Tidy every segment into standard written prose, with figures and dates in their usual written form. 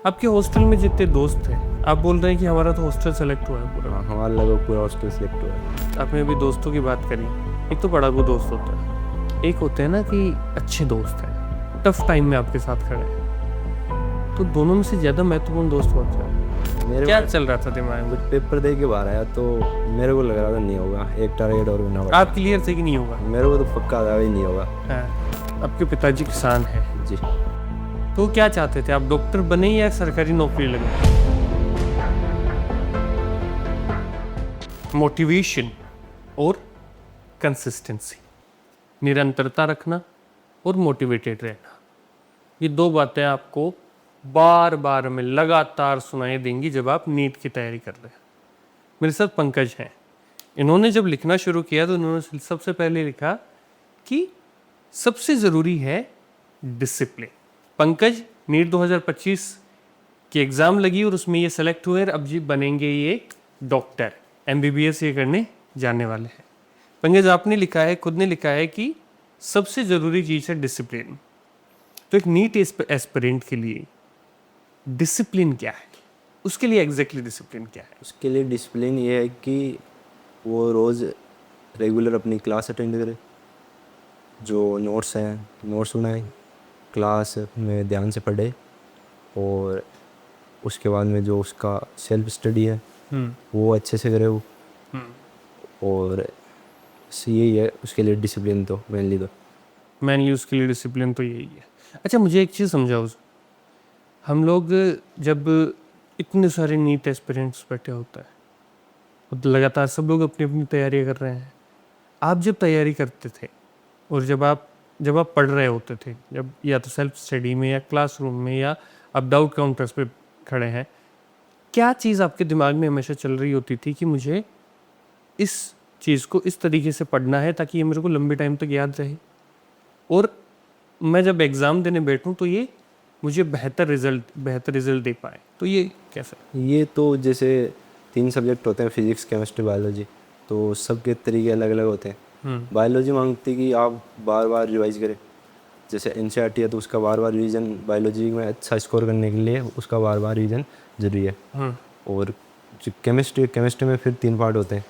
आपके हॉस्टल में जितने दोस्त थे, आप बोल रहे हैं कि हमारा तो हॉस्टल सेलेक्ट हुआ है पूरा। हाँ, हमारा लगभग पूरा हॉस्टल सेलेक्ट हुआ है। आपने अभी दोस्तों की बात करी, एक तो पढ़ाकू दोस्त होता है, एक होते हैं ना कि अच्छे दोस्त हैं, टफ टाइम में आपके साथ खड़े हैं। तो दोनों में से ज़्यादा महत्वपूर्ण दोस्त कौन सा है? मेरे क्या को चल रहा था दिमाग में? कुछ पेपर दे के बाहर आया तो मेरे को लग रहा था नहीं होगा, एक टारगेट और बिना आप क्लियर थे कि नहीं होगा? मेरे को तो पक्का था ही नहीं होगा। हाँ, आपके पिताजी किसान हैं, जी। तो क्या चाहते थे आप, डॉक्टर बने या सरकारी नौकरी लगे? मोटिवेशन और कंसिस्टेंसी, निरंतरता रखना और मोटिवेटेड रहना, ये दो बातें आपको बार बार में लगातार सुनाई देंगी जब आप नीट की तैयारी कर रहे हैं। मेरे साथ पंकज हैं, इन्होंने जब लिखना शुरू किया तो इन्होंने सबसे पहले लिखा कि सबसे ज़रूरी है डिसिप्लिन। पंकज नीट 2025 की एग्ज़ाम लगी और उसमें ये सेलेक्ट हुए, अब जी बनेंगे ये डॉक्टर, MBBS ये करने जाने वाले हैं। पंकज आपने लिखा है, खुद ने लिखा है कि सबसे ज़रूरी चीज़ है डिसिप्लिन। तो एक नीट एस्पिरेंट के लिए डिसिप्लिन क्या है, उसके लिए एग्जैक्टली डिसिप्लिन क्या है? उसके लिए डिसिप्लिन ये है कि वो रोज़ रेगुलर अपनी क्लास अटेंड करे, जो नोट्स हैं नोट्स बनाए, क्लास में ध्यान से पढ़े, और उसके बाद में जो उसका सेल्फ स्टडी है वो अच्छे से करे वो। और यही है उसके लिए डिसिप्लिन, तो मैनली उसके लिए डिसिप्लिन तो यही है। अच्छा, मुझे एक चीज़ समझाओ, हम लोग जब इतने सारे नीट एस्पिरेंट्स बैठे होता है और लगातार सब लोग अपनी अपनी तैयारी कर रहे हैं, आप जब तैयारी करते थे और जब आप पढ़ रहे होते थे, जब या तो सेल्फ स्टडी में या क्लासरूम में या आप डाउट काउंटर्स पे खड़े हैं, क्या चीज़ आपके दिमाग में हमेशा चल रही होती थी कि मुझे इस चीज़ को इस तरीके से पढ़ना है ताकि ये मेरे को लंबे टाइम तक याद रहे, और मैं जब एग्ज़ाम देने बैठूं तो ये मुझे बेहतर रिजल्ट दे पाए? तो ये कैसे? ये तो जैसे 3 सब्जेक्ट होते हैं, फिजिक्स केमिस्ट्री बायोलॉजी, तो सबके तरीके अलग अलग होते हैं। बायोलॉजी मांगती कि आप बार बार रिवाइज करें, जैसे NCERT है तो उसका बार बार रिवीजन, बायोलॉजी में अच्छा स्कोर करने के लिए उसका बार बार रिवीजन जरूरी है। और जो केमिस्ट्री में फिर 3 पार्ट होते हैं,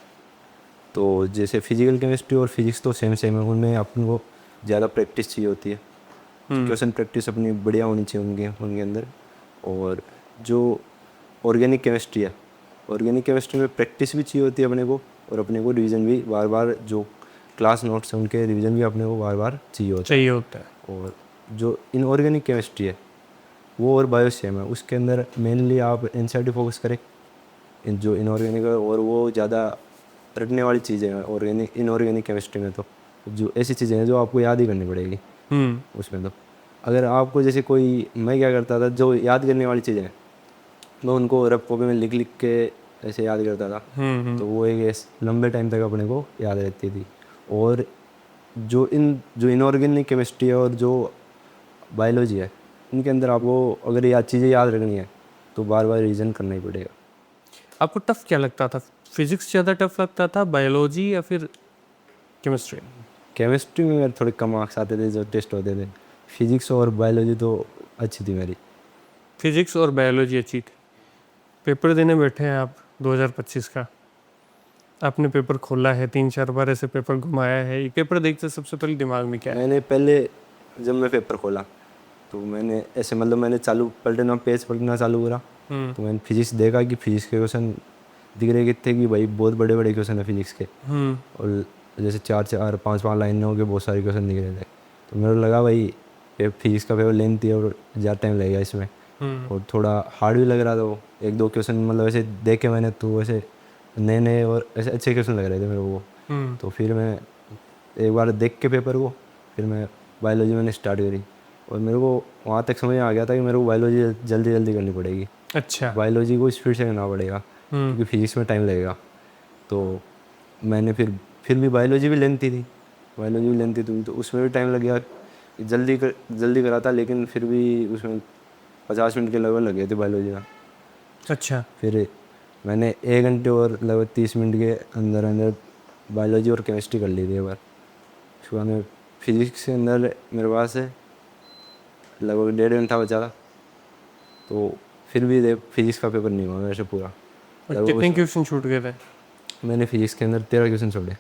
तो जैसे फिजिकल केमिस्ट्री और फिजिक्स तो सेम है, उनमें अपन को ज़्यादा प्रैक्टिस चाहिए होती है, क्वेश्चन प्रैक्टिस अपनी बढ़िया होनी चाहिए उनके अंदर। और जो ऑर्गेनिक केमिस्ट्री है, ऑर्गेनिक केमिस्ट्री में प्रैक्टिस भी चाहिए होती है अपने को, और अपने को रिवीजन भी बार बार, जो क्लास नोट्स हैं उनके रिवीजन भी अपने को बार बार चाहिए होता है। और जो इनऑर्गेनिक केमिस्ट्री है वो और बायोसेम है, उसके अंदर मेनली आप NCERT फोकस करें, जो इनऑर्गेनिक है, और वो ज़्यादा रटने वाली चीज़ें हैं इनऑर्गेनिक केमिस्ट्री में। तो जो ऐसी चीज़ें हैं जो आपको याद ही करनी पड़ेगी उसमें। तो अगर आपको जैसे कोई, मैं क्या करता था, जो याद करने वाली चीज़ें हैं मैं उनको रफ कॉपी में लिख के ऐसे याद करता था, तो वो एक लंबे टाइम तक अपने को याद रहती थी। और जो इनऑर्गेनिक केमिस्ट्री है और जो बायोलॉजी है, इनके अंदर आपको अगर ये चीज़ें याद रखनी है तो बार बार रिवीजन करना ही पड़ेगा। आपको टफ क्या लगता था, फिजिक्स ज़्यादा टफ लगता था, बायोलॉजी या फिर केमिस्ट्री? केमिस्ट्री में मेरे थोड़े कम मार्क्स आते थे जो टेस्ट होते थे। फिजिक्स और बायोलॉजी तो अच्छी थी मेरी। फिजिक्स और बायोलॉजी अच्छी थी। पेपर देने बैठे हैं आप 2025 का, आपने पेपर खोला है, 3-4 बार ऐसे पेपर घुमाया है, ये पेपर देखते सबसे पहले दिमाग में क्या है? मैंने पहले जब मैं पेपर खोला तो मैंने ऐसे मैंने पेज पलटना चालू करा, तो मैंने फिजिक्स देखा कि फिजिक्स के क्वेश्चन दिख रहे थे कि भाई बहुत बड़े बड़े क्वेश्चन है फिजिक्स के, और जैसे 4-5 लाइन हो गए, बहुत सारे क्वेश्चन दिख रहे थे। तो मेरे को लगा भाई फिजिक्स का पेपर लेंथी है और ज़्यादा टाइम लगेगा इसमें, और थोड़ा हार्ड भी लग रहा था वो। 1-2 क्वेश्चन ऐसे देखे मैंने, तो वैसे नए और ऐसे अच्छे क्वेश्चन लग रहे थे मेरे को। तो फिर मैं एक बार देख के पेपर को, फिर मैं बायोलॉजी मैंने स्टार्ट करी, और मेरे को वहाँ तक समझ आ गया था कि मेरे को बायोलॉजी जल्दी जल्दी करनी पड़ेगी। अच्छा। बायोलॉजी को स्पीड से करना पड़ेगा क्योंकि फिजिक्स में टाइम लगेगा। तो मैंने फिर भी बायोलॉजी भी लेंथी थी, तो उसमें भी टाइम लग गया। जल्दी करा था, लेकिन फिर भी उसमें 50 मिनट के लगभग लगे थे बायोलॉजी का। अच्छा। फिर मैंने 1 घंटे और लगभग 30 मिनट के अंदर अंदर बायोलॉजी और केमिस्ट्री कर ली थी एक बार। उसके बाद में फिजिक्स के अंदर मेरे पास लगभग 1.5 घंटा बचा था, तो फिर भी फिजिक्स का पेपर नहीं हुआ मेरे से पूरा। और कितने क्वेश्चन छूट गए थे? मैंने फिजिक्स के अंदर 13 क्वेश्चन छोड़े।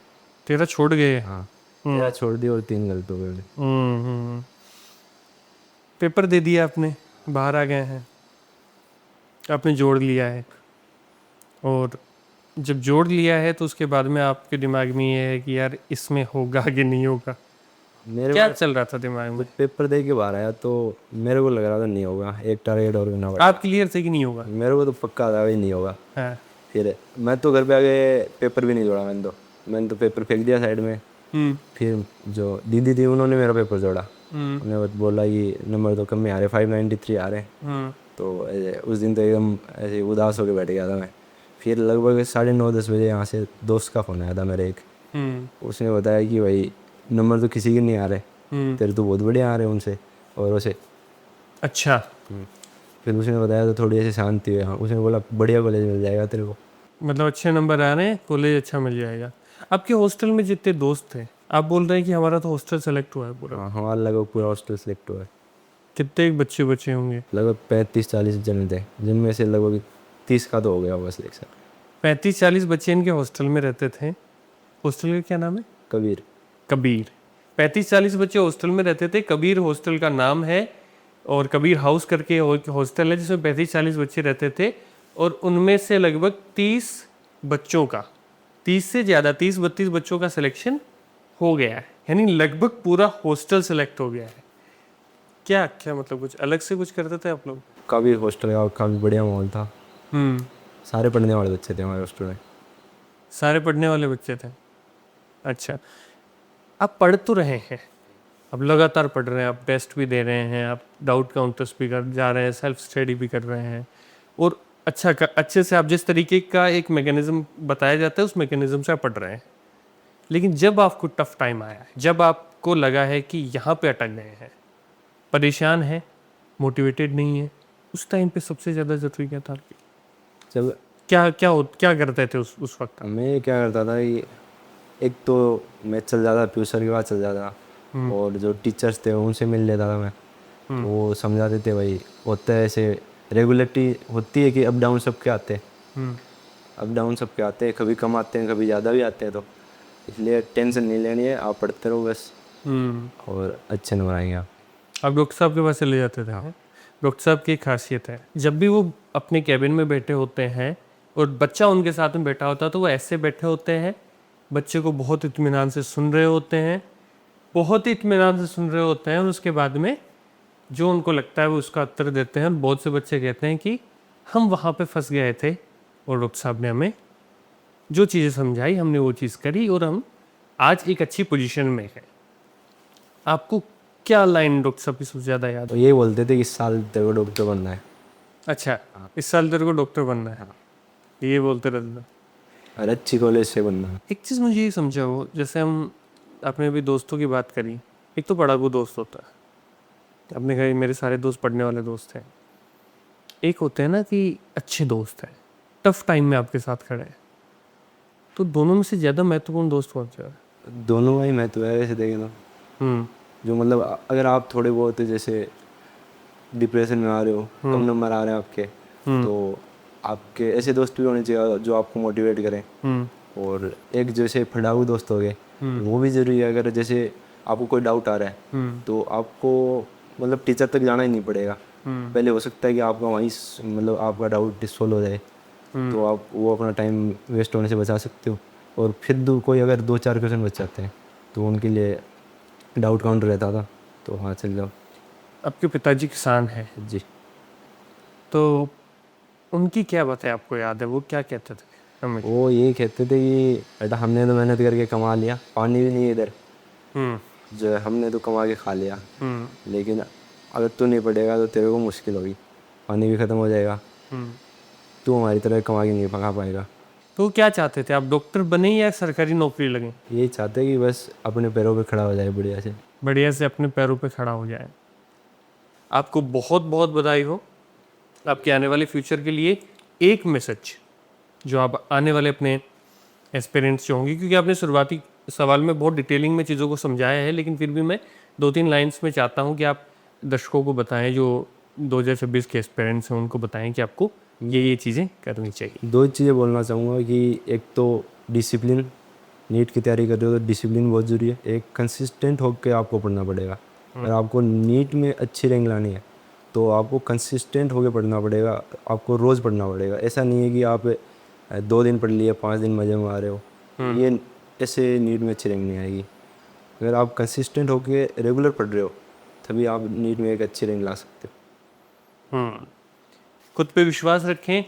13 छोड़ गए? हाँ 13 छोड़ दिए और 3 गलत हो गए। पेपर दे दिया आपने, बाहर आ गए हैं, आपने जोड़ लिया है, और जब जोड़ लिया है तो उसके बाद में आपके दिमाग में ये है कि यार इसमें होगा कि नहीं होगा, मेरे क्या चल रहा था दिमाग में? पेपर दे के बाहर आया तो मेरे को लग रहा था नहीं होगा, एक टारगेट और करना पड़ा। आप क्लियर थे कि नहीं होगा? मेरे को तो पक्का था भाई नहीं होगा। हाँ। फिर मैं तो घर पे आके पेपर भी नहीं जोड़ा। मैंने तो पेपर फेंक दिया साइड में। फिर जो दीदी थी उन्होंने मेरा पेपर जोड़ा। उन्होंने बोला कि नंबर तो कम ही आ रहे, 593 आ रहे। तो उस दिन तो एकदम ऐसे उदास होकर बैठ गया था मैं। फिर लगभग 9:30-10 बजे यहाँ से दोस्त का फ़ोन आया था मेरे एक। उसने बताया कि भाई नंबर तो किसी के नहीं आ रहे, तेरे तो बहुत बढ़िया आ रहे उनसे और उसे। अच्छा। फिर उसने बताया तो थोड़ी ऐसी शांति हुई। हाँ उसने बोला बढ़िया कॉलेज मिल जाएगा तेरे को। मतलब अच्छे नंबर आ रहे हैं, कॉलेज अच्छा मिल जाएगा। आपके हॉस्टल में जितने दोस्त थे, आप बोल रहे हैं कि हमारा तो हॉस्टल सेलेक्ट हुआ है पूरा। हाँ हमारा लगभग पूरा हॉस्टल सेलेक्ट हुआ है। कितने बच्चे बचे होंगे? लगभग 35-40 जने थे, जिनमें से लगभग 30 का तो हो गया होगा सिलेक्शन। 35-40 बच्चे इनके हॉस्टल में रहते थे। हॉस्टल का क्या नाम है? कबीर। कबीर। 35-40 बच्चे हॉस्टल में रहते थे। कबीर हॉस्टल का नाम है, और कबीर हाउस करके हॉस्टल है जिसमें 35-40 बच्चे रहते थे, और उनमें से लगभग 30 बच्चों का, 30 से ज़्यादा, 30-32 बच्चों का सिलेक्शन हो गया है। यानी लगभग पूरा हॉस्टल सेलेक्ट हो गया है। क्या क्या मतलब कुछ अलग से कुछ करते थे आप लोग? कबीर हॉस्टल का काफ़ी बढ़िया माहौल था। सारे पढ़ने वाले बच्चे थे हमारे हॉस्टल में। सारे पढ़ने वाले बच्चे थे। अच्छा, आप पढ़ तो रहे हैं, अब लगातार पढ़ रहे हैं, आप टेस्ट भी दे रहे हैं, आप डाउट काउंटर्स भी कर जा रहे हैं, सेल्फ स्टडी भी कर रहे हैं, और अच्छे से आप जिस तरीके का एक मैकेनिज्म बताया जाता है उस मैकेनिज्म से आप पढ़ रहे हैं। लेकिन जब आपको टफ टाइम आया है, जब आपको लगा है कि यहाँ पे अटक गए हैं, परेशान है, मोटिवेटेड नहीं है, उस टाइम पे सबसे ज़्यादा ज़रूरी क्या था? जब क्या करते थे उस वक्त? मैं क्या करता था कि एक तो मैं चल जाता ट्यूशन के बाद चल जाता, और जो टीचर्स थे उनसे मिल लेता था मैं। तो वो समझाते थे भाई होता है ऐसे, रेगुलरिटी होती है कि अप डाउन सबके आते हैं। अप डाउन सबके आते हैं, कभी कम आते हैं, कभी ज़्यादा भी आते हैं। तो इसलिए टेंशन नहीं लेनी है, आप पढ़ते रहो बस, और अच्छे नंबर आएंगे आप। डॉक्टर साहब के पास चले जाते थे? हाँ। डॉक्टर साहब की एक खासियत है, जब भी वो अपने कैबिन में बैठे होते हैं और बच्चा उनके साथ में बैठा होता है, तो वो ऐसे बैठे होते हैं, बच्चे को बहुत इत्मीनान से सुन रहे होते हैं, बहुत ही इत्मीनान से सुन रहे होते हैं, और उसके बाद में जो उनको लगता है वो उसका उत्तर देते हैं। और बहुत से बच्चे कहते हैं कि हम वहाँ पे फंस गए थे, और डॉक्टर साहब ने हमें जो चीज़ें समझाई हमने वो चीज़ करी, और हम आज एक अच्छी पोजीशन में हैं। आपको क्या लाइन डॉक्टर साहब की सबसे ज़्यादा याद? तो ये बोलते थे कि इस साल तेरे को डॉक्टर बनना है। अच्छा, इस साल तेरे को डॉक्टर बनना है, ये बोलते रहते थे। और अच्छी कॉलेज से बनना है। एक चीज़ मुझे ये समझाओ, जैसे हम आपने अभी दोस्तों की बात करी, एक तो पढ़ाकू दोस्त होता है, आपने कहा मेरे सारे दोस्त पढ़ने वाले दोस्त हैं, एक होते हैं ना कि अच्छे दोस्त हैं, टफ टाइम में आपके साथ खड़े हैं, तो दोनों में से ज़्यादा महत्वपूर्ण दोस्त कौन सा है? दोनों का ही महत्व है वैसे देखें तो। जो मतलब अगर आप थोड़े बहुत जैसे डिप्रेशन में आ रहे हो, कम नंबर आ रहे हैं आपके, तो आपके ऐसे दोस्त भी होने चाहिए जो आपको मोटिवेट करें। और एक जैसे पढ़ाऊ दोस्त हो गए, वो भी ज़रूरी है। अगर जैसे आपको कोई डाउट आ रहा है तो आपको मतलब टीचर तक जाना ही नहीं पड़ेगा। पहले हो सकता है कि आपका वहीं मतलब आपका डाउट सॉल्व हो जाए, तो आप वो अपना टाइम वेस्ट होने से बचा सकते हो। और फिर कोई अगर 2-4 क्वेश्चन बच जाते हैं तो उनके लिए डाउट काउंटर रहता था, तो हाँ चल जाओ। आपके पिताजी किसान हैं जी। तो उनकी क्या बात है आपको याद है, वो क्या कहते थे हमें? वो ये कहते थे कि बेटा हमने तो मेहनत करके कमा लिया, पानी भी नहीं है इधर, जो है हमने तो कमा के खा लिया, लेकिन अगर तू नहीं पढ़ेगा तो तेरे को मुश्किल होगी, पानी भी ख़त्म हो जाएगा, तू हमारी तरह कमा के नहीं पका पाएगा। तो क्या चाहते थे आप, डॉक्टर बने या सरकारी नौकरी लगे? यही चाहते कि बस अपने पैरों पे खड़ा हो जाए बढ़िया से अपने पैरों पे खड़ा हो जाए। आपको बहुत बहुत बधाई हो आपके आने वाले फ्यूचर के लिए। एक मैसेज जो आप आने वाले अपने एस्पिरेंट्स जो होंगे, क्योंकि आपने शुरुआती सवाल में बहुत डिटेलिंग में चीज़ों को समझाया है, लेकिन फिर भी मैं 2-3 लाइंस में चाहता हूँ कि आप दर्शकों को बताएं जो 2026 के एस्पिरेंट्स हैं उनको बताएं कि आपको ये चीज़ें करनी चाहिए? दो चीज़ें बोलना चाहूँगा कि एक तो डिसिप्लिन, नीट की तैयारी कर रहे हो तो डिसिप्लिन बहुत ज़रूरी है। एक कंसिस्टेंट होकर आपको पढ़ना पड़ेगा। अगर आपको नीट में अच्छी रैंक लानी है तो आपको कंसिस्टेंट होकर पढ़ना पड़ेगा, आपको रोज़ पढ़ना पड़ेगा। ऐसा नहीं है कि आप 2 दिन पढ़ लिए 5 दिन मज़े में आ रहे हो, ये ऐसे नीट में अच्छी रैंक नहीं आएगी। अगर आप कंसिस्टेंट होकर रेगुलर पढ़ रहे हो तभी आप नीट में एक अच्छी रैंक ला सकते हो। खुद पे विश्वास रखें,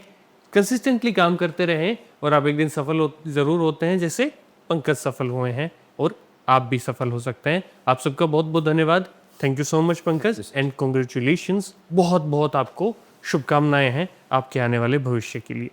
कंसिस्टेंटली काम करते रहें और आप एक दिन सफल ज़रूर होते हैं, जैसे पंकज सफल हुए हैं और आप भी सफल हो सकते हैं। आप सबका बहुत बहुत धन्यवाद। Thank you so much Pankaj and congratulations. बहुत बहुत आपको शुभकामनाएं हैं आपके आने वाले भविष्य के लिए।